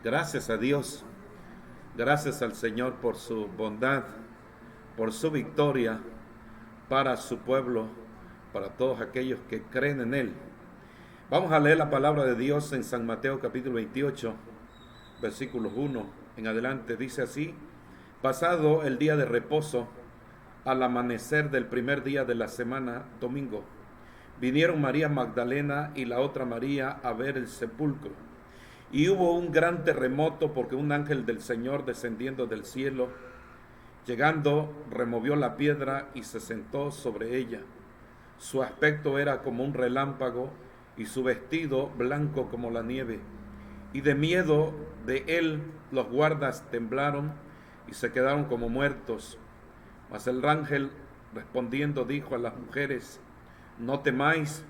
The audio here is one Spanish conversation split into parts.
Gracias a Dios, gracias al Señor por su bondad, por su victoria para su pueblo, para todos aquellos que creen en Él. Vamos a leer la palabra de Dios en San Mateo capítulo 28, versículos 1 en adelante. Dice así: pasado el día de reposo, al amanecer del primer día de la semana, domingo, vinieron María Magdalena y la otra María a ver el sepulcro. Y hubo un gran terremoto, porque un ángel del Señor, descendiendo del cielo, llegando, removió la piedra y se sentó sobre ella. Su aspecto era como un relámpago y su vestido blanco como la nieve. Y de miedo de él los guardas temblaron y se quedaron como muertos. Mas el ángel, respondiendo, dijo a las mujeres: no temáis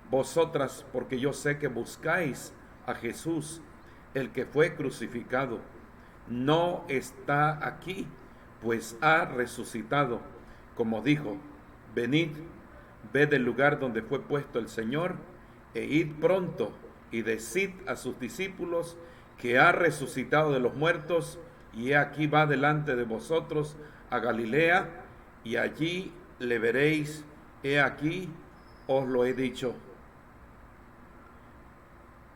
vosotras, porque yo sé que buscáis a Jesús, el que fue crucificado. No está aquí, pues ha resucitado, como dijo. Venid, ved el lugar donde fue puesto el Señor, e id pronto y decid a sus discípulos que ha resucitado de los muertos, y he aquí va delante de vosotros a Galilea, y allí le veréis. He aquí os lo he dicho.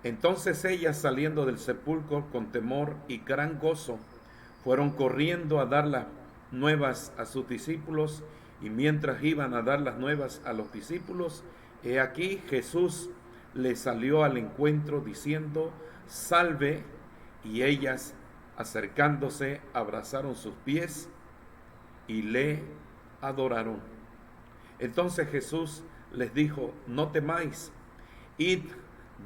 Entonces ellas, saliendo del sepulcro con temor y gran gozo, fueron corriendo a dar las nuevas a sus discípulos. Y mientras iban a dar las nuevas a los discípulos, he aquí Jesús les salió al encuentro diciendo: salve. Y ellas, acercándose, abrazaron sus pies y le adoraron. Entonces Jesús les dijo: no temáis, id,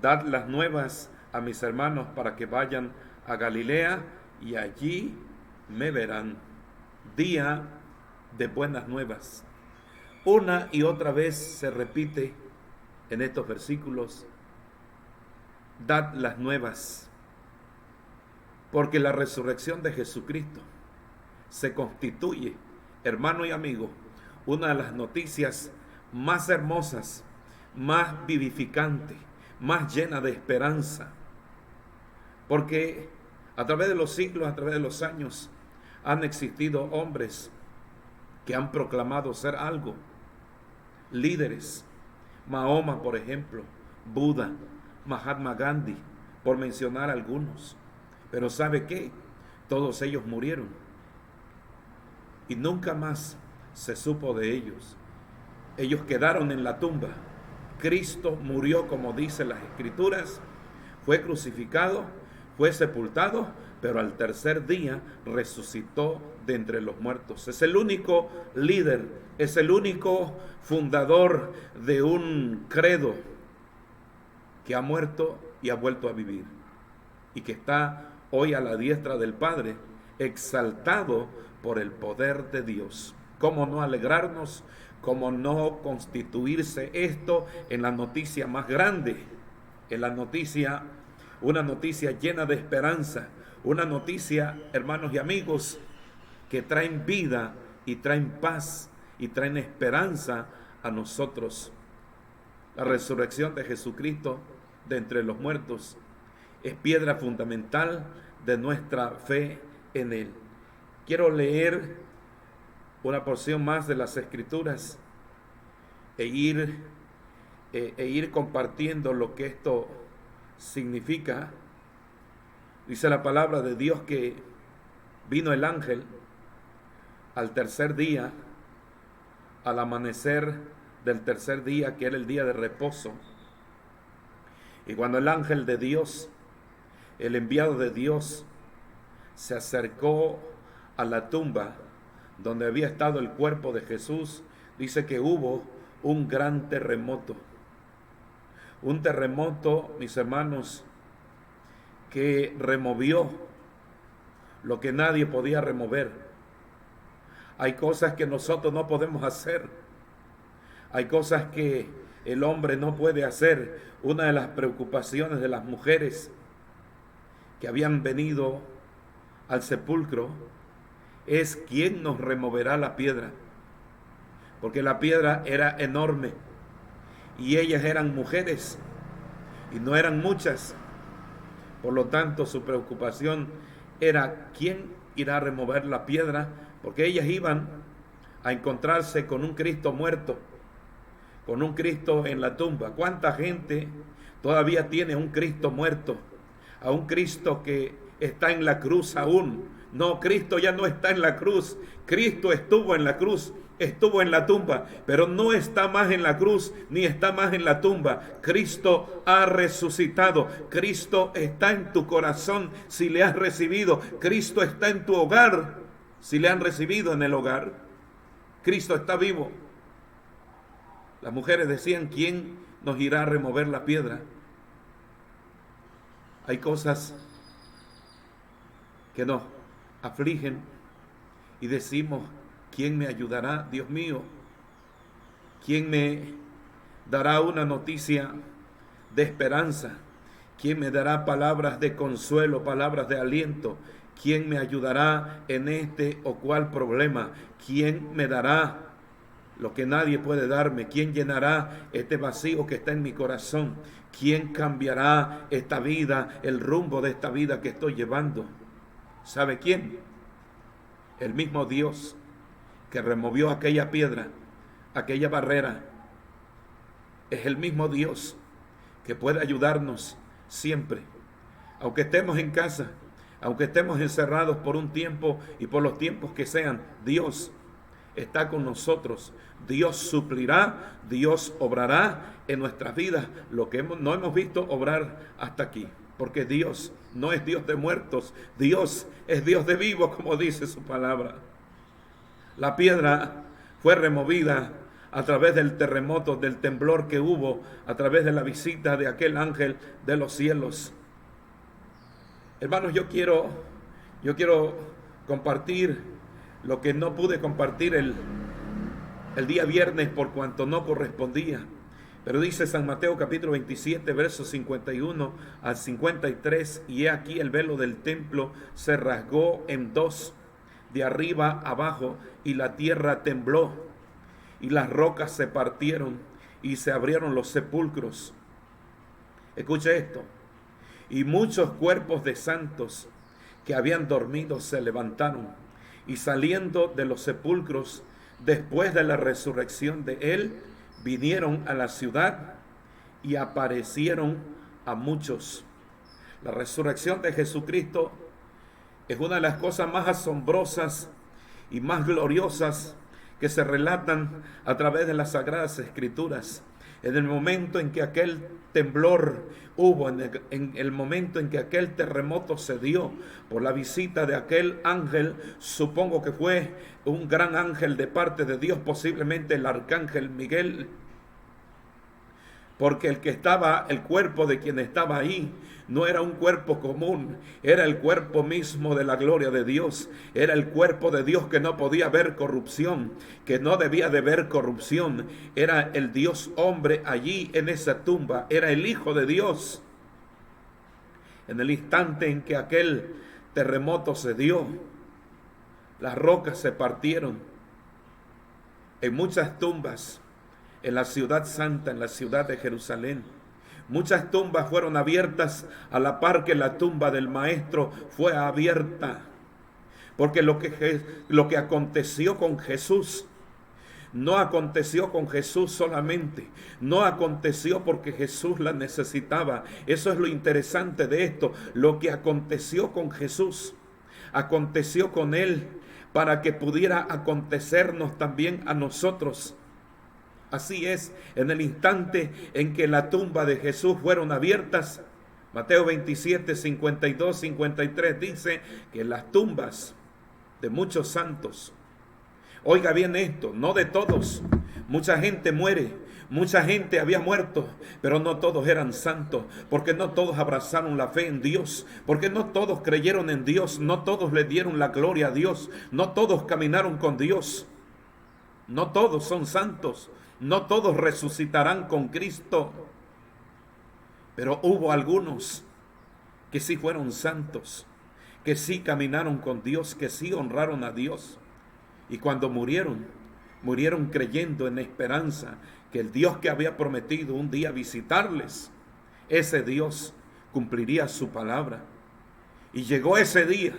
dad las nuevas a mis hermanos para que vayan a Galilea, y allí me verán. Día de buenas nuevas. Una y otra vez se repite en estos versículos: dad las nuevas, porque la resurrección de Jesucristo se constituye, hermano y amigo, una de las noticias más hermosas, más vivificante, más llena de esperanza, porque a través de los siglos, a través de los años, han existido hombres que han proclamado ser algo, líderes. Mahoma, por ejemplo, Buda, Mahatma Gandhi, por mencionar algunos. Pero ¿sabe qué? Todos ellos murieron y nunca más se supo de ellos. Ellos quedaron en la tumba. Cristo murió como dicen las Escrituras, fue crucificado, fue sepultado, pero al tercer día resucitó de entre los muertos. Es el único líder, es el único fundador de un credo que ha muerto y ha vuelto a vivir, y que está hoy a la diestra del Padre, exaltado por el poder de Dios. ¿Cómo no alegrarnos? ¿Cómo no constituirse esto en la noticia más grande? En la noticia, una noticia llena de esperanza, una noticia, hermanos y amigos, que traen vida y traen paz y traen esperanza a nosotros. La resurrección de Jesucristo de entre los muertos es piedra fundamental de nuestra fe en Él. Quiero leer una porción más de las Escrituras e ir compartiendo lo que esto significa. Dice la palabra de Dios que vino el ángel al tercer día, al amanecer del tercer día, que era el día de reposo. Y cuando el ángel de Dios, el enviado de Dios, se acercó a la tumba donde había estado el cuerpo de Jesús, dice que hubo un gran terremoto. Un terremoto, mis hermanos, que removió lo que nadie podía remover. Hay cosas que nosotros no podemos hacer. Hay cosas que el hombre no puede hacer. Una de las preocupaciones de las mujeres que habían venido al sepulcro es: ¿quién nos removerá la piedra? Porque la piedra era enorme y ellas eran mujeres y no eran muchas. Por lo tanto, su preocupación era quién irá a remover la piedra, porque ellas iban a encontrarse con un Cristo muerto, con un Cristo en la tumba. ¿Cuánta gente todavía tiene un Cristo muerto? A un Cristo que está en la cruz aún. No, Cristo ya no está en la cruz. Cristo estuvo en la cruz, estuvo en la tumba, pero no está más en la cruz, ni está más en la tumba. Cristo ha resucitado. Cristo está en tu corazón si le has recibido. Cristo está en tu hogar si le han recibido en el hogar. Cristo está vivo. Las mujeres decían, ¿quién nos irá a remover la piedra? Hay cosas que nos afligen y decimos, ¿quién me ayudará? Dios mío, ¿quién me dará una noticia de esperanza? ¿Quién me dará palabras de consuelo, palabras de aliento? ¿Quién me ayudará en este o cual problema? ¿Quién me dará lo que nadie puede darme? ¿Quién llenará este vacío que está en mi corazón? ¿Quién cambiará esta vida, el rumbo de esta vida que estoy llevando? ¿Sabe quién? El mismo Dios que removió aquella piedra, aquella barrera. Es el mismo Dios que puede ayudarnos siempre. Aunque estemos en casa, aunque estemos encerrados por un tiempo y por los tiempos que sean, Dios está con nosotros. Dios suplirá, Dios obrará en nuestras vidas lo que no hemos visto obrar hasta aquí. Porque Dios no es Dios de muertos, Dios es Dios de vivos, como dice su palabra. La piedra fue removida a través del terremoto, del temblor que hubo, a través de la visita de aquel ángel de los cielos. Hermanos, yo quiero compartir lo que no pude compartir el día viernes por cuanto no correspondía. Pero dice San Mateo capítulo 27, versos 51 al 53, y he aquí el velo del templo se rasgó en dos, de arriba abajo, y la tierra tembló, y las rocas se partieron, y se abrieron los sepulcros. Escuche esto. Y muchos cuerpos de santos que habían dormido se levantaron, y saliendo de los sepulcros, después de la resurrección de él, vinieron a la ciudad y aparecieron a muchos. La resurrección de Jesucristo es una de las cosas más asombrosas y más gloriosas que se relatan a través de las Sagradas Escrituras. En el momento en que aquel temblor hubo, en el momento en que aquel terremoto se dio por la visita de aquel ángel, supongo que fue un gran ángel de parte de Dios, posiblemente el arcángel Miguel, porque el cuerpo de quien estaba ahí no era un cuerpo común, era el cuerpo mismo de la gloria de Dios, era el cuerpo de Dios que no podía ver corrupción, que no debía de ver corrupción, era el Dios hombre allí en esa tumba, era el Hijo de Dios. En el instante en que aquel terremoto se dio, las rocas se partieron. En muchas tumbas, en la ciudad santa, en la ciudad de Jerusalén, muchas tumbas fueron abiertas a la par que la tumba del Maestro fue abierta. Porque lo que aconteció con Jesús, no aconteció con Jesús solamente, no aconteció porque Jesús la necesitaba. Eso es lo interesante de esto. Lo que aconteció con Jesús, aconteció con Él para que pudiera acontecernos también a nosotros. Así es, en el instante en que la tumba de Jesús fueron abiertas, Mateo 27, 52, 53 dice que las tumbas de muchos santos, oiga bien esto, no de todos, mucha gente muere, mucha gente había muerto, pero no todos eran santos, porque no todos abrazaron la fe en Dios, porque no todos creyeron en Dios, no todos le dieron la gloria a Dios, no todos caminaron con Dios, no todos son santos. No todos resucitarán con Cristo, pero hubo algunos que sí fueron santos, que sí caminaron con Dios, que sí honraron a Dios. Y cuando murieron creyendo en esperanza que el Dios que había prometido un día visitarles, ese Dios cumpliría su palabra. Y llegó ese día,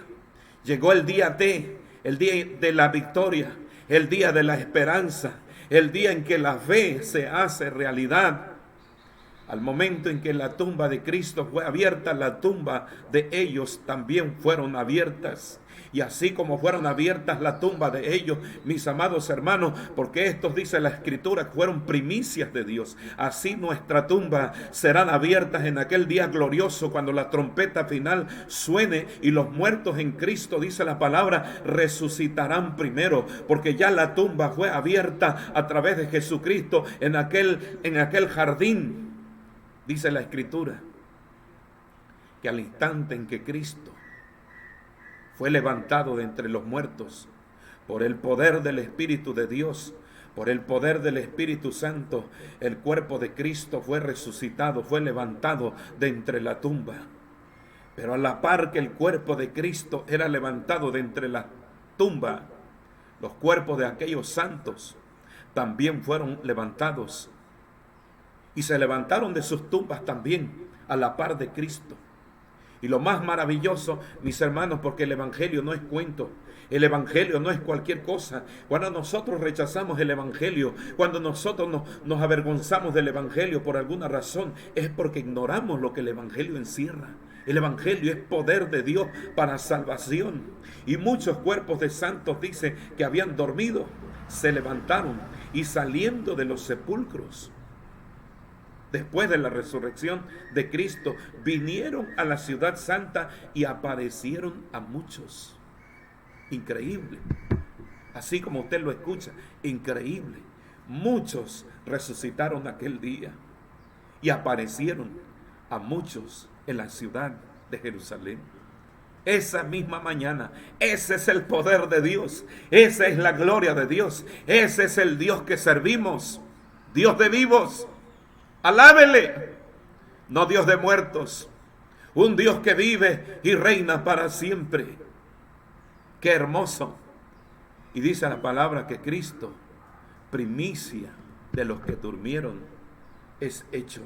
llegó el día D, el día de la victoria, el día de la esperanza, el día en que la fe se hace realidad. Al momento en que la tumba de Cristo fue abierta, la tumba de ellos también fueron abiertas. Y así como fueron abiertas la tumba de ellos, mis amados hermanos, porque estos, dice la Escritura, fueron primicias de Dios. Así nuestra tumba serán abiertas en aquel día glorioso, cuando la trompeta final suene y los muertos en Cristo, dice la palabra, resucitarán primero, porque ya la tumba fue abierta a través de Jesucristo en aquel jardín. Dice la Escritura que al instante en que Cristo fue levantado de entre los muertos, por el poder del Espíritu de Dios, por el poder del Espíritu Santo, el cuerpo de Cristo fue resucitado, fue levantado de entre la tumba. Pero a la par que el cuerpo de Cristo era levantado de entre la tumba, los cuerpos de aquellos santos también fueron levantados. Y se levantaron de sus tumbas también a la par de Cristo. Y lo más maravilloso, mis hermanos, porque el Evangelio no es cuento, el Evangelio no es cualquier cosa. Cuando nosotros rechazamos el Evangelio, cuando nosotros nos avergonzamos del Evangelio por alguna razón, es porque ignoramos lo que el Evangelio encierra. El Evangelio es poder de Dios para salvación. Y muchos cuerpos de santos, dice, que habían dormido, se levantaron y saliendo de los sepulcros, después de la resurrección de Cristo, vinieron a la ciudad santa y aparecieron a muchos. Increíble. Así como usted lo escucha, increíble. Muchos resucitaron aquel día y aparecieron a muchos en la ciudad de Jerusalén. Esa misma mañana, ese es el poder de Dios, esa es la gloria de Dios, ese es el Dios que servimos, Dios de vivos. Alábele, no Dios de muertos, un Dios que vive y reina para siempre. Qué hermoso. Y dice la palabra que Cristo, primicia de los que durmieron, es hecho.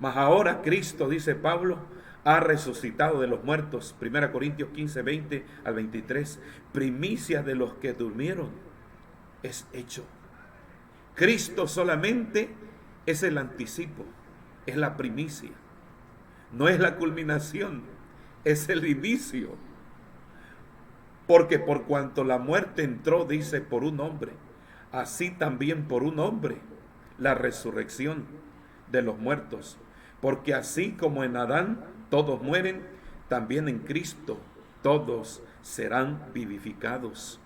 Mas ahora Cristo, dice Pablo, ha resucitado de los muertos. 1 Corintios 15, 20 al 23. Primicia de los que durmieron es hecho. Cristo solamente es el anticipo, es la primicia, no es la culminación, es el inicio. Porque por cuanto la muerte entró, dice, por un hombre, así también por un hombre la resurrección de los muertos. Porque así como en Adán todos mueren, también en Cristo todos serán vivificados.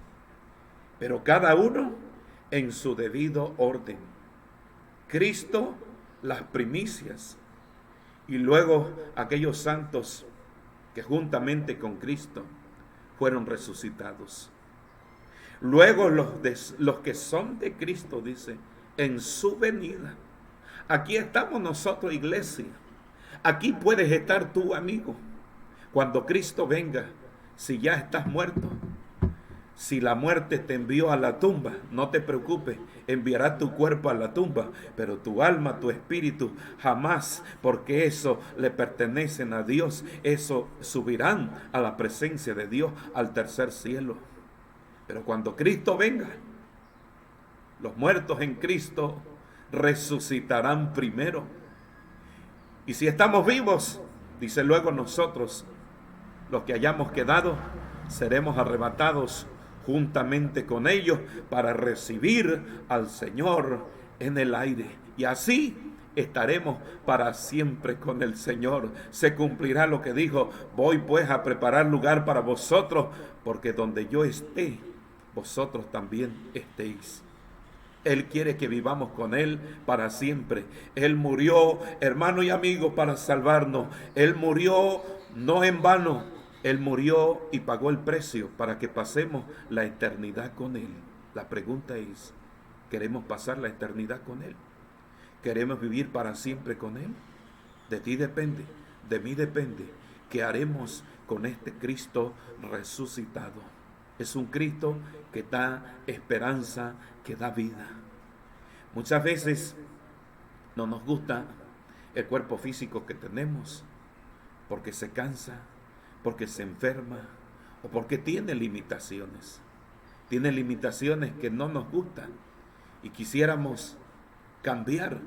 Pero cada uno en su debido orden. Cristo, las primicias, y luego aquellos santos que juntamente con Cristo fueron resucitados. Luego los que son de Cristo, dice, en su venida. Aquí estamos nosotros, iglesia. Aquí puedes estar tú, amigo. Cuando Cristo venga, si ya estás muerto, si la muerte te envió a la tumba, no te preocupes, enviará tu cuerpo a la tumba, pero tu alma, tu espíritu, jamás, porque eso le pertenecen a Dios, eso subirán a la presencia de Dios, al tercer cielo. Pero cuando Cristo venga, los muertos en Cristo resucitarán primero. Y si estamos vivos, dice luego nosotros, los que hayamos quedado, seremos arrebatados juntamente con ellos para recibir al Señor en el aire. Y así estaremos para siempre con el Señor. Se cumplirá lo que dijo: voy pues a preparar lugar para vosotros, porque donde yo esté, vosotros también estéis. Él quiere que vivamos con Él para siempre. Él murió, hermano y amigo, para salvarnos. Él murió no en vano. Él murió y pagó el precio para que pasemos la eternidad con Él. La pregunta es, ¿queremos pasar la eternidad con Él? ¿Queremos vivir para siempre con Él? De ti depende, de mí depende. ¿Qué haremos con este Cristo resucitado? Es un Cristo que da esperanza, que da vida. Muchas veces no nos gusta el cuerpo físico que tenemos. porque se cansa, porque se enferma o porque tiene limitaciones. Tiene limitaciones que no nos gustan y quisiéramos cambiar.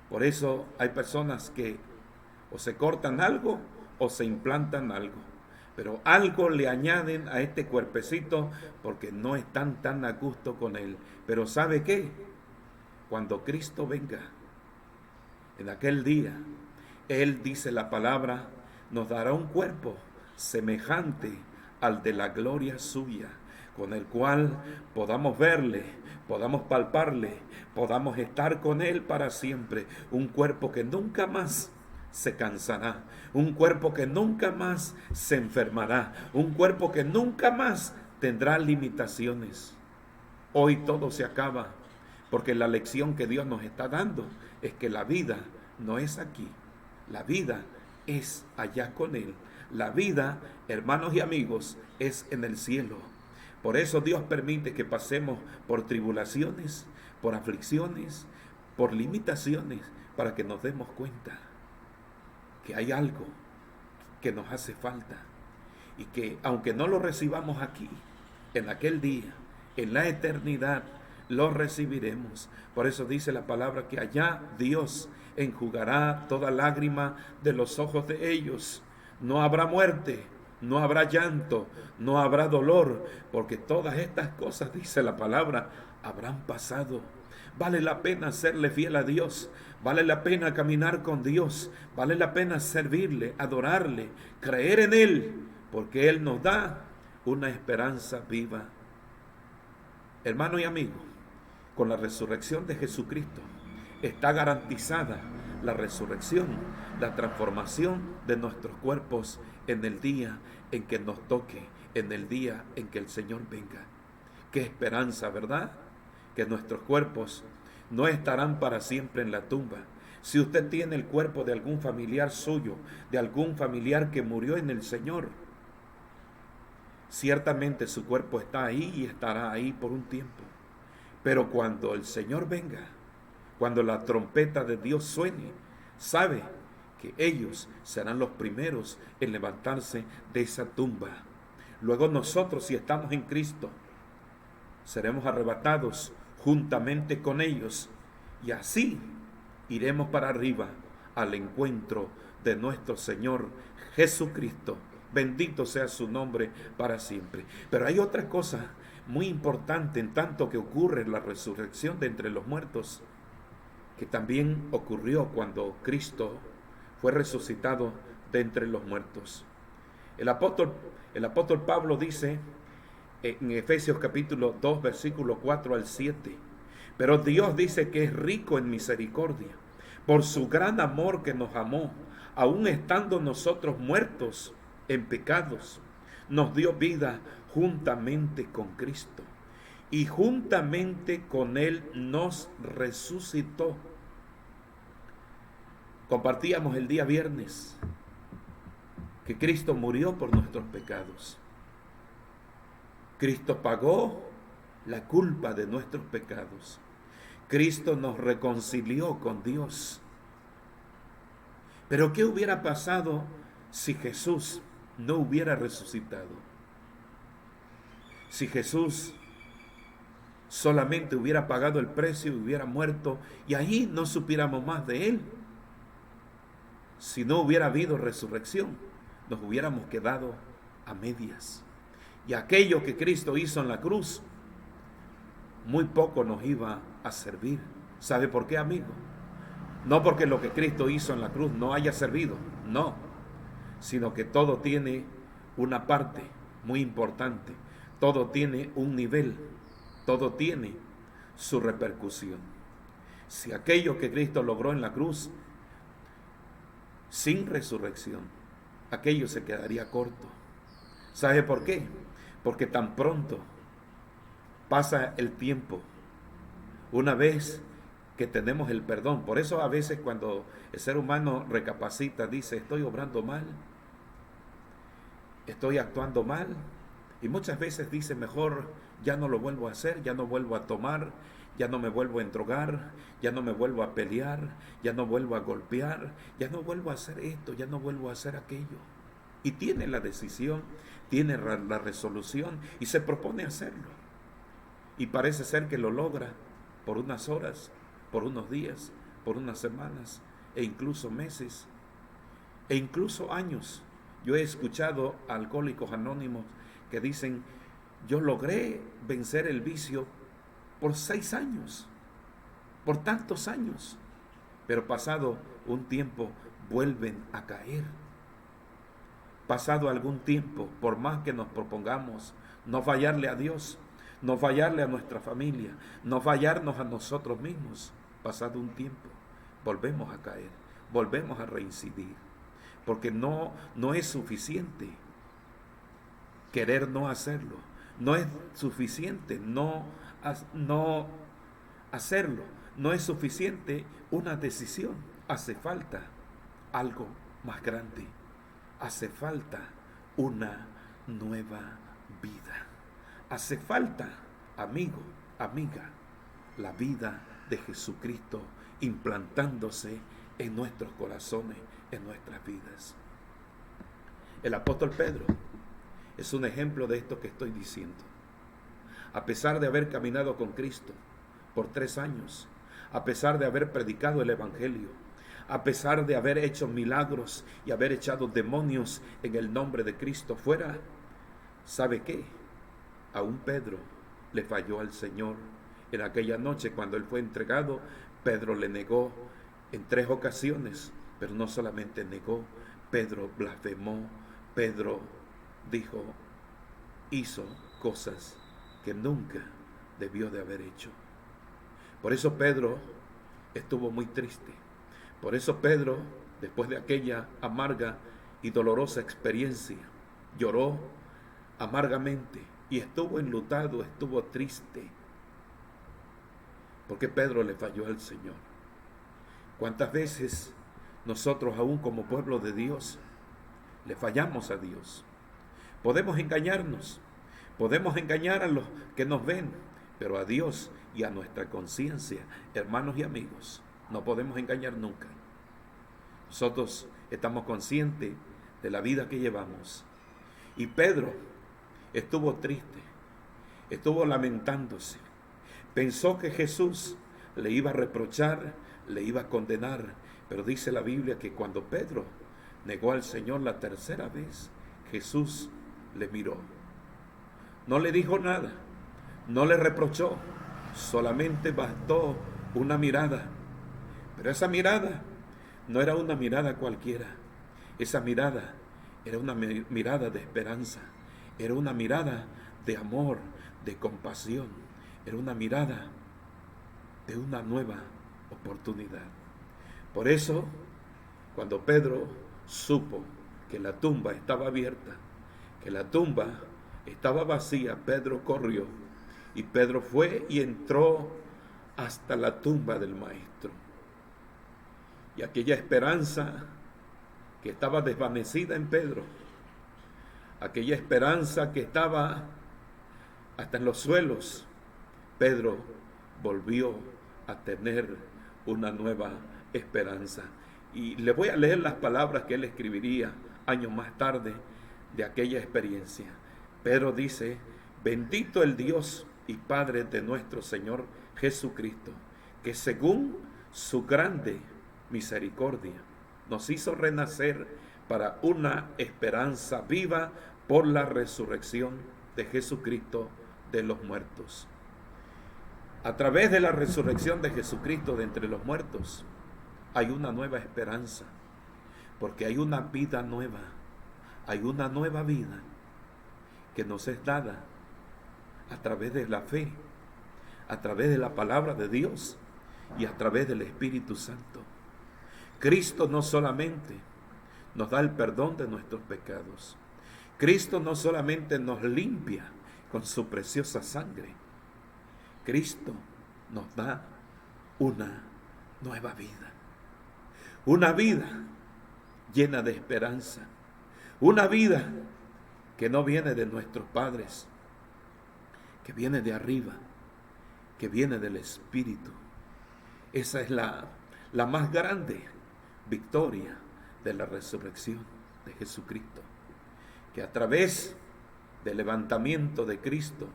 Por eso hay personas que o se cortan algo o se implantan algo. Pero algo le añaden a este cuerpecito porque no están tan a gusto con él. Pero ¿sabe qué? Cuando Cristo venga, en aquel día, Él, dice la palabra, nos dará un cuerpo semejante al de la gloria suya, con el cual podamos verle, podamos palparle, podamos estar con Él para siempre. Un cuerpo que nunca más se cansará, un cuerpo que nunca más se enfermará, un cuerpo que nunca más tendrá limitaciones. Hoy todo se acaba, porque la lección que Dios nos está dando es que la vida no es aquí, la vida es allá con Él. La vida, hermanos y amigos, es en el cielo. Por eso Dios permite que pasemos por tribulaciones, por aflicciones, por limitaciones, para que nos demos cuenta que hay algo que nos hace falta y que aunque no lo recibamos aquí, en aquel día, en la eternidad, lo recibiremos. Por eso dice la palabra que allá Dios enjugará toda lágrima de los ojos de ellos. No habrá muerte, no habrá llanto, no habrá dolor, porque todas estas cosas, dice la palabra, habrán pasado. Vale la pena serle fiel a Dios, vale la pena caminar con Dios, vale la pena servirle, adorarle, creer en Él, porque Él nos da una esperanza viva. Hermano y amigo, con la resurrección de Jesucristo está garantizada la resurrección, la transformación de nuestros cuerpos en el día en que nos toque, en el día en que el Señor venga. Qué esperanza, ¿verdad? Que nuestros cuerpos no estarán para siempre en la tumba. Si usted tiene el cuerpo de algún familiar suyo, de algún familiar que murió en el Señor, ciertamente su cuerpo está ahí y estará ahí por un tiempo. Pero cuando el Señor venga, cuando la trompeta de Dios suene, sabe que ellos serán los primeros en levantarse de esa tumba. Luego nosotros, si estamos en Cristo, seremos arrebatados juntamente con ellos y así iremos para arriba al encuentro de nuestro Señor Jesucristo. Bendito sea su nombre para siempre. Pero hay otra cosa muy importante en tanto que ocurre la resurrección de entre los muertos, que también ocurrió cuando Cristo fue resucitado de entre los muertos. El apóstol Pablo dice en Efesios capítulo 2, versículo 4 al 7, pero Dios dice que es rico en misericordia, por su gran amor que nos amó, aun estando nosotros muertos en pecados, nos dio vida juntamente con Cristo y juntamente con Él nos resucitó. Compartíamos el día viernes que Cristo murió por nuestros pecados. Cristo pagó la culpa de nuestros pecados. Cristo nos reconcilió con Dios. Pero ¿qué hubiera pasado si Jesús no hubiera resucitado? Si Jesús solamente hubiera pagado el precio y hubiera muerto y ahí no supiéramos más de Él. Si no hubiera habido resurrección, nos hubiéramos quedado a medias. Y aquello que Cristo hizo en la cruz, muy poco nos iba a servir. ¿Sabe por qué, amigo? No porque lo que Cristo hizo en la cruz no haya servido, no, sino que todo tiene una parte muy importante, todo tiene un nivel, todo tiene su repercusión. Si aquello que Cristo logró en la cruz, sin resurrección, aquello se quedaría corto. ¿Sabe por qué? Porque tan pronto pasa el tiempo, una vez que tenemos el perdón. Por eso a veces cuando el ser humano recapacita, dice, estoy obrando mal, estoy actuando mal, y muchas veces dice, mejor ya no lo vuelvo a hacer, ya no vuelvo a tomar, ya no me vuelvo a endrogar, ya no me vuelvo a pelear, ya no vuelvo a golpear, ya no vuelvo a hacer esto, ya no vuelvo a hacer aquello. Y tiene la decisión, tiene la resolución y se propone hacerlo. Y parece ser que lo logra por unas horas, por unos días, por unas semanas e incluso meses e incluso años. Yo he escuchado a alcohólicos anónimos que dicen, yo logré vencer el vicio por 6 años, por tantos años, pero pasado un tiempo vuelven a caer. Pasado algún tiempo, por más que nos propongamos no fallarle a Dios, no fallarle a nuestra familia, no fallarnos a nosotros mismos, pasado un tiempo, volvemos a caer, volvemos a reincidir, porque no es suficiente querer no hacerlo, no es suficiente no hacerlo, no es suficiente una decisión, hace falta algo más grande, hace falta una nueva vida, hace falta, amigo, amiga, la vida de Jesucristo implantándose en nuestros corazones, en nuestras vidas. El apóstol Pedro es un ejemplo de esto que estoy diciendo. A pesar de haber caminado con Cristo por 3 años, a pesar de haber predicado el Evangelio, a pesar de haber hecho milagros y haber echado demonios en el nombre de Cristo fuera, ¿sabe qué? Aún Pedro le falló al Señor. En aquella noche cuando él fue entregado, Pedro le negó en 3 ocasiones, pero no solamente negó, Pedro blasfemó, Pedro dijo, hizo cosas que nunca debió de haber hecho. Por eso Pedro estuvo muy triste. Por eso Pedro, después de aquella amarga y dolorosa experiencia, lloró amargamente y estuvo enlutado, estuvo triste, porque Pedro le falló al Señor. ¿Cuántas veces nosotros, aún como pueblo de Dios, le fallamos a Dios? Podemos engañarnos, podemos engañar a los que nos ven, pero a Dios y a nuestra conciencia, hermanos y amigos, no podemos engañar nunca. Nosotros estamos conscientes de la vida que llevamos. Y Pedro estuvo triste, estuvo lamentándose. Pensó que Jesús le iba a reprochar, le iba a condenar. Pero dice la Biblia que cuando Pedro negó al Señor la 3ª vez, Jesús le miró. No le dijo nada, no le reprochó, solamente bastó una mirada. Pero esa mirada no era una mirada cualquiera. Esa mirada era una mirada de esperanza. Era una mirada de amor, de compasión. Era una mirada de una nueva oportunidad. Por eso, cuando Pedro supo que la tumba estaba abierta, que la tumba estaba vacía, Pedro corrió. Y Pedro fue y entró hasta la tumba del Maestro. Y aquella esperanza que estaba desvanecida en Pedro, aquella esperanza que estaba hasta en los suelos, Pedro volvió a tener una nueva esperanza. Y le voy a leer las palabras que él escribiría años más tarde de aquella experiencia. Pedro dice, bendito el Dios y Padre de nuestro Señor Jesucristo, que según su grande misericordia nos hizo renacer para una esperanza viva por la resurrección de Jesucristo de los muertos. A través de la resurrección de Jesucristo de entre los muertos hay una nueva esperanza, porque hay una vida nueva, hay una nueva vida que nos es dada a través de la fe, a través de la palabra de Dios y a través del Espíritu Santo. Cristo no solamente nos da el perdón de nuestros pecados, Cristo no solamente nos limpia con su preciosa sangre, Cristo nos da una nueva vida, una vida llena de esperanza, una vida que no viene de nuestros padres, que viene de arriba, que viene del Espíritu. Esa es la más grande victoria de la resurrección de Jesucristo, que a través del levantamiento de Cristo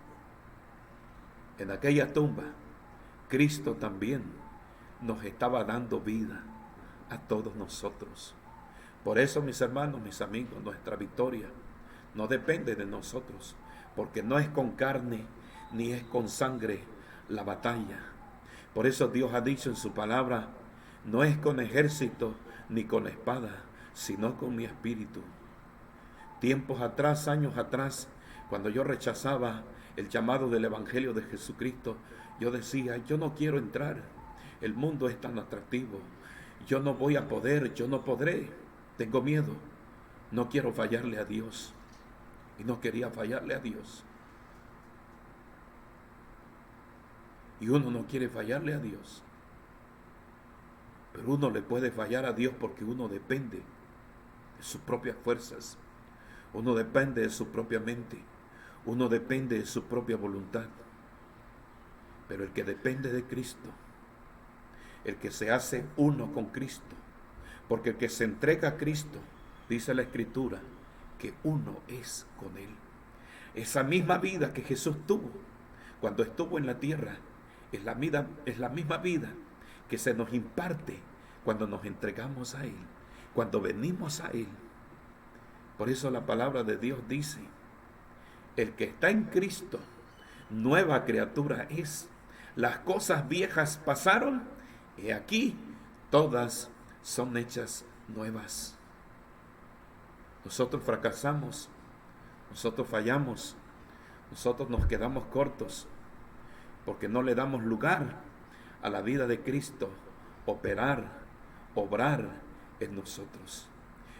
en aquella tumba, Cristo también nos estaba dando vida a todos nosotros. Por eso, mis hermanos, mis amigos, nuestra victoria no depende de nosotros, porque no es con carne ni es con sangre la batalla. Por eso Dios ha dicho en su palabra, no es con ejército ni con espada, sino con mi espíritu. Tiempos atrás, años atrás, cuando yo rechazaba el llamado del Evangelio de Jesucristo, yo decía, yo no quiero entrar, el mundo es tan atractivo, yo no voy a poder, yo no podré, tengo miedo, no quiero fallarle a Dios. Y no quería fallarle a Dios. Y uno no quiere fallarle a Dios. Pero uno le puede fallar a Dios porque uno depende de sus propias fuerzas. Uno depende de su propia mente. Uno depende de su propia voluntad. Pero el que depende de Cristo, el que se hace uno con Cristo, porque el que se entrega a Cristo, dice la Escritura, que uno es con Él. Esa misma vida que Jesús tuvo cuando estuvo en la tierra es la misma vida que se nos imparte cuando nos entregamos a Él, cuando venimos a Él. Por eso la palabra de Dios dice, el que está en Cristo, nueva criatura es. Las cosas viejas pasaron, y aquí todas son hechas nuevas. Nosotros fracasamos, nosotros fallamos, nosotros nos quedamos cortos, porque no le damos lugar a la vida de Cristo obrar en nosotros.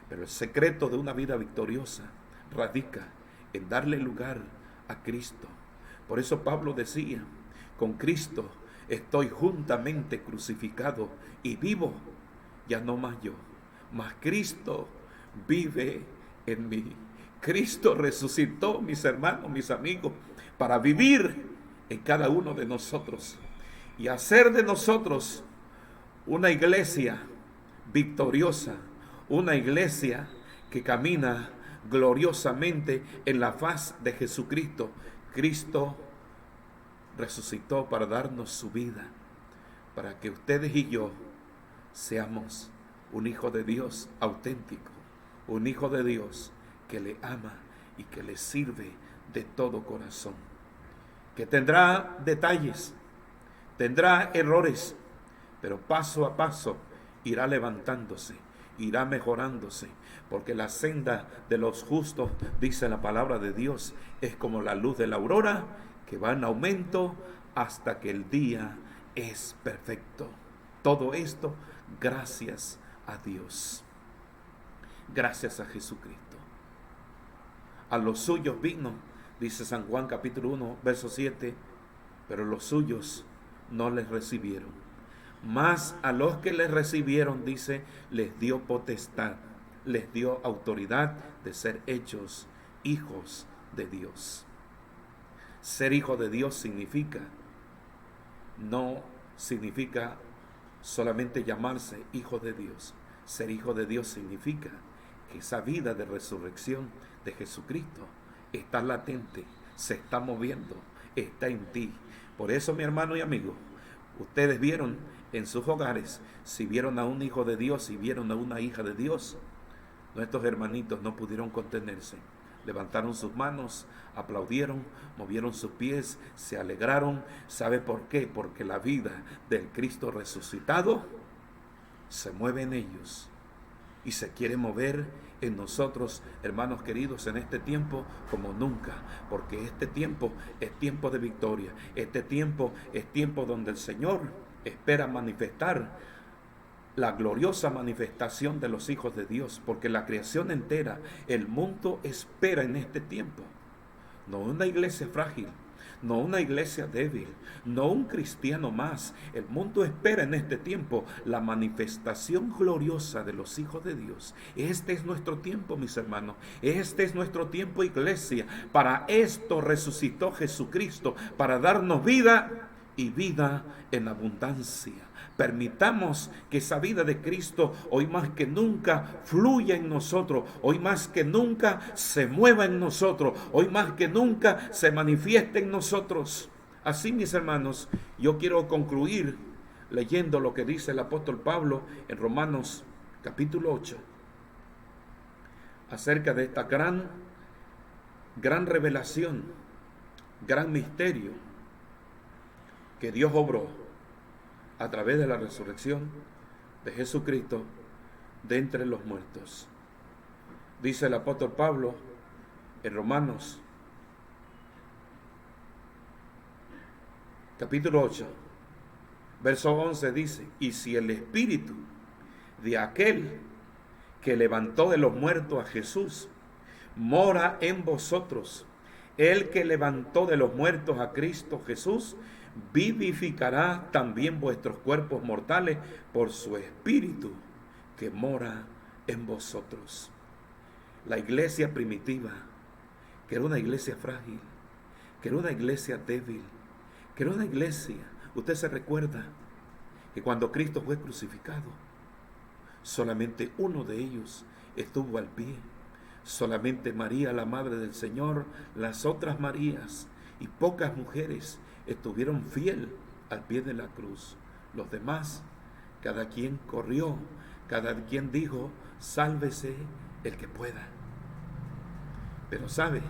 Pero el secreto de una vida victoriosa radica en darle lugar a Cristo. Por eso Pablo decía, con Cristo estoy juntamente crucificado y vivo, ya no más yo, mas Cristo vive en mí. Cristo resucitó, mis hermanos, mis amigos, para vivir en cada uno de nosotros y hacer de nosotros una iglesia victoriosa, una iglesia que camina gloriosamente en la faz de Jesucristo. Cristo resucitó para darnos su vida, para que ustedes y yo seamos un hijo de Dios auténtico, un hijo de Dios que le ama y que le sirve de todo corazón, que tendrá detalles, tendrá errores, pero paso a paso irá levantándose, irá mejorándose, porque la senda de los justos, dice la palabra de Dios, es como la luz de la aurora, que va en aumento hasta que el día es perfecto. Todo esto gracias a Dios, gracias a Jesucristo. A los suyos vino, dice San Juan capítulo 1, verso 7, pero los suyos no les recibieron. Mas a los que les recibieron, dice, les dio potestad, les dio autoridad de ser hechos hijos de Dios. Ser hijo de Dios no significa solamente llamarse hijo de Dios. Ser hijo de Dios significa que esa vida de resurrección de Jesucristo está latente, se está moviendo, está en ti. Por eso, mi hermano y amigo, ustedes vieron en sus hogares, si vieron a un hijo de Dios, si vieron a una hija de Dios, nuestros hermanitos no pudieron contenerse. Levantaron sus manos, aplaudieron, movieron sus pies, se alegraron. ¿Sabe por qué? Porque la vida del Cristo resucitado se mueve en ellos y se quiere mover en nosotros, hermanos queridos, en este tiempo como nunca, porque este tiempo es tiempo de victoria. Este tiempo es tiempo donde el Señor espera manifestar la gloriosa manifestación de los hijos de Dios, porque la creación entera, el mundo espera en este tiempo, no una iglesia frágil, no una iglesia débil, no un cristiano más. El mundo espera en este tiempo la manifestación gloriosa de los hijos de Dios. Este es nuestro tiempo, mis hermanos. Este es nuestro tiempo, iglesia. Para esto resucitó Jesucristo, para darnos vida y vida en abundancia. Permitamos que esa vida de Cristo hoy más que nunca fluya en nosotros, hoy más que nunca se mueva en nosotros, hoy más que nunca se manifieste en nosotros. Así, mis hermanos, yo quiero concluir leyendo lo que dice el apóstol Pablo en Romanos capítulo 8, acerca de esta gran revelación, gran misterio que Dios obró a través de la resurrección de Jesucristo de entre los muertos. Dice el apóstol Pablo en Romanos capítulo 8, verso 11, dice: y si el espíritu de aquel que levantó de los muertos a Jesús mora en vosotros, el que levantó de los muertos a Cristo Jesús vivificará también vuestros cuerpos mortales por su espíritu que mora en vosotros. La iglesia primitiva, que era una iglesia frágil, que era una iglesia débil, que era una iglesia, usted se recuerda que cuando Cristo fue crucificado, solamente uno de ellos estuvo al pie, solamente María, la madre del Señor, las otras Marías y pocas mujeres estuvieron fiel al pie de la cruz. Los demás, cada quien corrió, cada quien dijo: sálvese el que pueda. Pero sabe,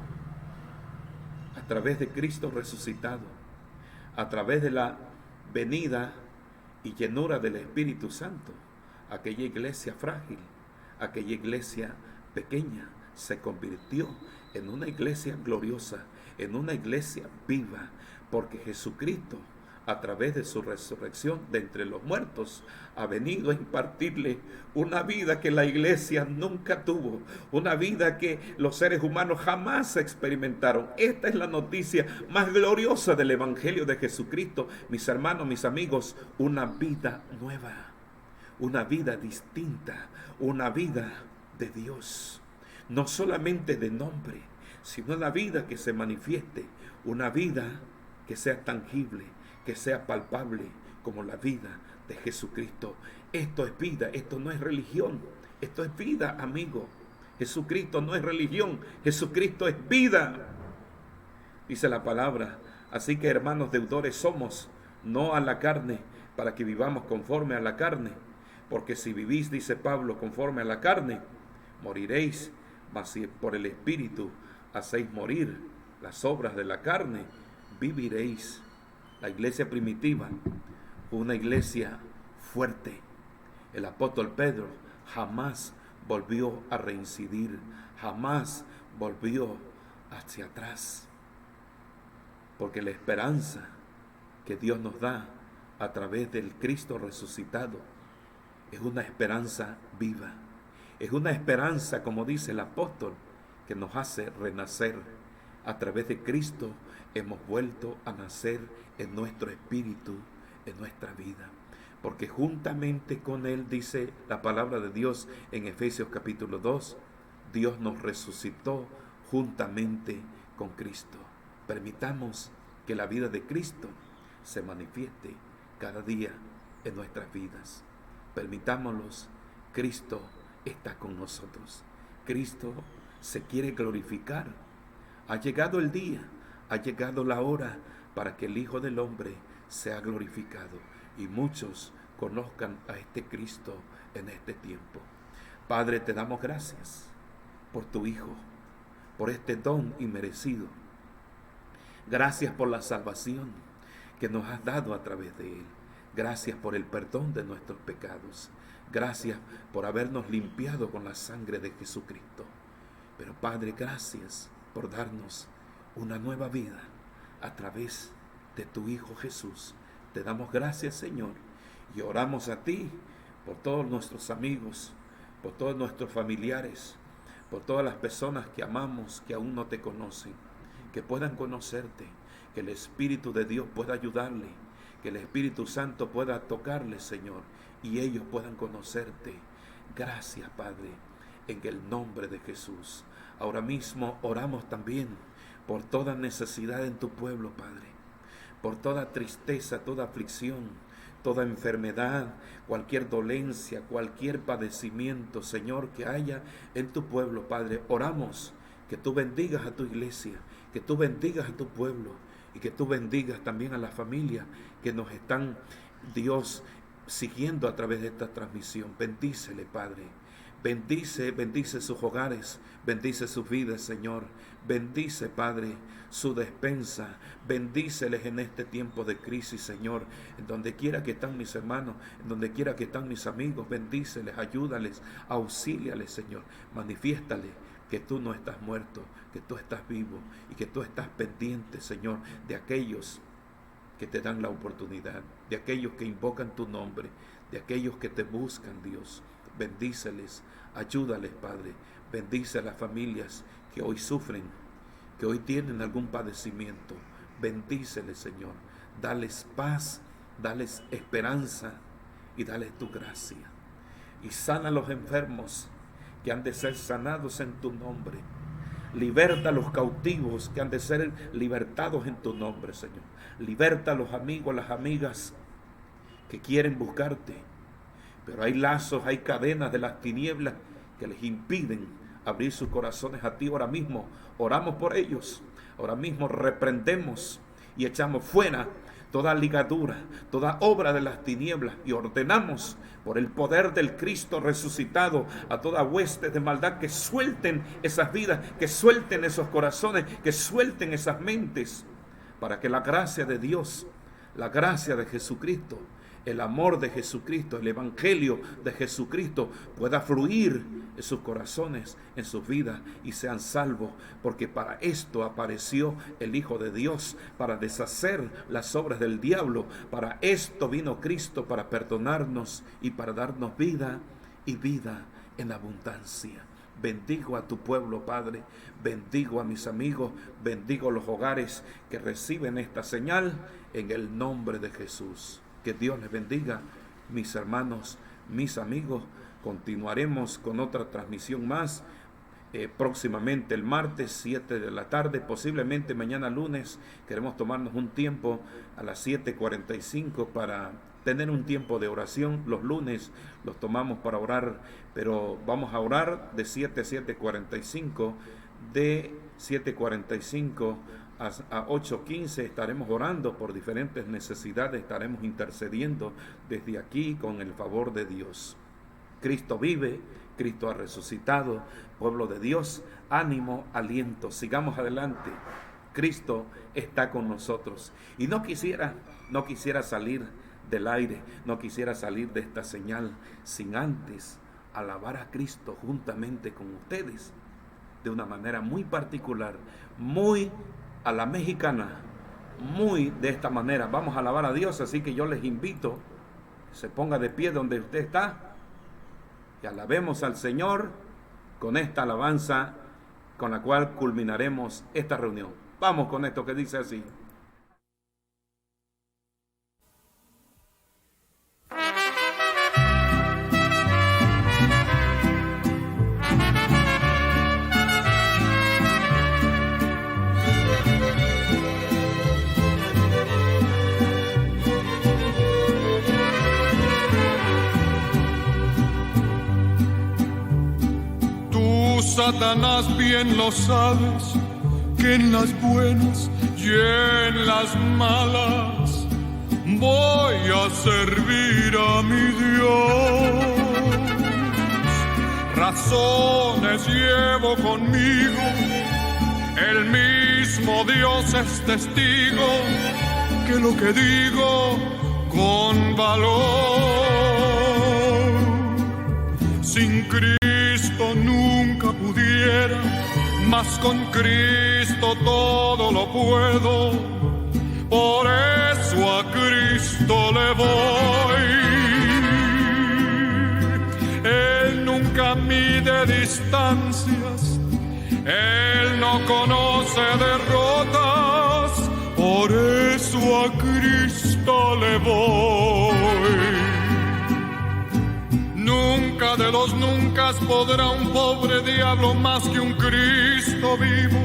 a través de Cristo resucitado, a través de la venida y llenura del Espíritu Santo, aquella iglesia frágil, aquella iglesia pequeña, se convirtió en una iglesia gloriosa, en una iglesia viva, porque Jesucristo, a través de su resurrección de entre los muertos, ha venido a impartirle una vida que la iglesia nunca tuvo, una vida que los seres humanos jamás experimentaron. Esta es la noticia más gloriosa del Evangelio de Jesucristo, mis hermanos, mis amigos, una vida nueva, una vida distinta, una vida de Dios, no solamente de nombre, sino una vida que se manifieste, una vida que sea tangible, que sea palpable, como la vida de Jesucristo. Esto es vida, esto no es religión, esto es vida, amigo. Jesucristo no es religión, Jesucristo es vida, dice la palabra. Así que, hermanos, deudores somos, no a la carne, para que vivamos conforme a la carne, porque si vivís, dice Pablo, conforme a la carne, moriréis, mas si por el Espíritu hacéis morir las obras de la carne, viviréis. La iglesia primitiva fue una iglesia fuerte. El apóstol Pedro jamás volvió a reincidir, jamás volvió hacia atrás, porque la esperanza que Dios nos da a través del Cristo resucitado es una esperanza viva, es una esperanza, como dice el apóstol, que nos hace renacer. A través de Cristo hemos vuelto a nacer en nuestro espíritu, en nuestra vida, porque juntamente con Él, dice la palabra de Dios en Efesios capítulo 2, Dios nos resucitó juntamente con Cristo. Permitamos que la vida de Cristo se manifieste cada día en nuestras vidas. Permitámoslos. Cristo está con nosotros. Cristo se quiere glorificar. Ha llegado el día, ha llegado la hora para que el Hijo del Hombre sea glorificado y muchos conozcan a este Cristo en este tiempo. Padre, te damos gracias por tu Hijo, por este don inmerecido. Gracias por la salvación que nos has dado a través de Él. Gracias por el perdón de nuestros pecados. Gracias por habernos limpiado con la sangre de Jesucristo. Pero Padre, gracias por darnos una nueva vida a través de tu Hijo Jesús. Te damos gracias, Señor, y oramos a ti por todos nuestros amigos, por todos nuestros familiares, por todas las personas que amamos, que aún no te conocen, que puedan conocerte, que el Espíritu de Dios pueda ayudarle, que el Espíritu Santo pueda tocarle, Señor, y ellos puedan conocerte. Gracias, Padre, en el nombre de Jesús. Ahora mismo oramos también por toda necesidad en tu pueblo, Padre, por toda tristeza, toda aflicción, toda enfermedad, cualquier dolencia, cualquier padecimiento, Señor, que haya en tu pueblo, Padre. Oramos que tú bendigas a tu iglesia, que tú bendigas a tu pueblo y que tú bendigas también a las familias que nos están, Dios, siguiendo a través de esta transmisión. Bendícele, Padre. Bendice sus hogares, bendice sus vidas, Señor. Bendice, Padre, su despensa. Bendíceles en este tiempo de crisis, Señor. En donde quiera que están mis hermanos, en donde quiera que están mis amigos, bendíceles, ayúdales, auxíliales, Señor. Manifiéstale que tú no estás muerto, que tú estás vivo y que tú estás pendiente, Señor, de aquellos que te dan la oportunidad, de aquellos que invocan tu nombre, de aquellos que te buscan, Dios. Bendíceles, ayúdales, Padre. Bendice a las familias que hoy sufren, que hoy tienen algún padecimiento. Bendíceles, Señor. Dales paz, dales esperanza y dales tu gracia. Y sana a los enfermos que han de ser sanados en tu nombre. Liberta a los cautivos que han de ser libertados en tu nombre, Señor. Liberta a los amigos, a las amigas que quieren buscarte, pero hay lazos, hay cadenas de las tinieblas que les impiden abrir sus corazones a ti. Ahora mismo oramos por ellos, ahora mismo reprendemos y echamos fuera toda ligadura, toda obra de las tinieblas y ordenamos por el poder del Cristo resucitado a toda hueste de maldad que suelten esas vidas, que suelten esos corazones, que suelten esas mentes, para que la gracia de Dios, la gracia de Jesucristo, el amor de Jesucristo, el evangelio de Jesucristo pueda fluir en sus corazones, en sus vidas y sean salvos, porque para esto apareció el Hijo de Dios, para deshacer las obras del diablo. Para esto vino Cristo, para perdonarnos y para darnos vida y vida en abundancia. Bendigo a tu pueblo, Padre, bendigo a mis amigos, bendigo los hogares que reciben esta señal en el nombre de Jesús. Que Dios les bendiga, mis hermanos, mis amigos. Continuaremos con otra transmisión más próximamente el martes 7 de la tarde, posiblemente mañana lunes. Queremos tomarnos un tiempo a las 7:45 para tener un tiempo de oración. Los lunes los tomamos para orar, pero vamos a orar de 7 a 7:45, de 7:45 a 8:15 estaremos orando por diferentes necesidades, estaremos intercediendo desde aquí con el favor de Dios. Cristo vive, Cristo ha resucitado, pueblo de Dios, ánimo, aliento, sigamos adelante. Cristo está con nosotros. Y no quisiera salir del aire, no quisiera salir de esta señal sin antes alabar a Cristo juntamente con ustedes de una manera muy particular, muy a la mexicana, muy de esta manera. Vamos a alabar a Dios, así que yo les invito, se ponga de pie donde usted está y alabemos al Señor con esta alabanza con la cual culminaremos esta reunión. Vamos con esto que dice así. Satanás, bien lo sabes, que en las buenas y en las malas voy a servir a mi Dios. Razones llevo conmigo, el mismo Dios es testigo, que lo que digo con valor. Sin Cristo nunca pudiera, mas con Cristo todo lo puedo. Por eso a Cristo le voy. Él nunca mide distancias, Él no conoce derrotas. Por eso a Cristo le voy. Nunca de los nunca podrá un pobre diablo más que un Cristo vivo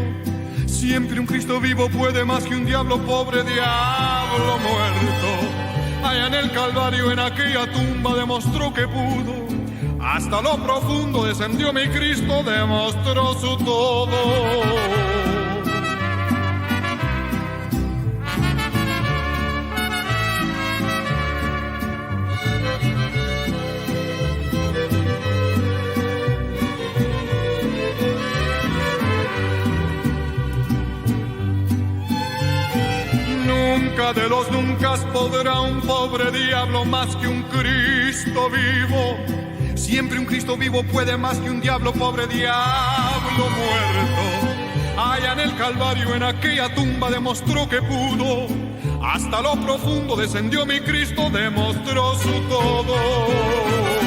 Siempre un Cristo vivo puede más que un diablo pobre, diablo muerto. Allá en el Calvario, en aquella tumba, demostró que pudo. Hasta lo profundo descendió mi Cristo, demostró su todo. Nunca de los nunca podrá un pobre diablo más que un Cristo vivo. Siempre un Cristo vivo puede más que un diablo pobre, diablo muerto. Allá en el Calvario, en aquella tumba, demostró que pudo. Hasta lo profundo descendió mi Cristo, demostró su todo.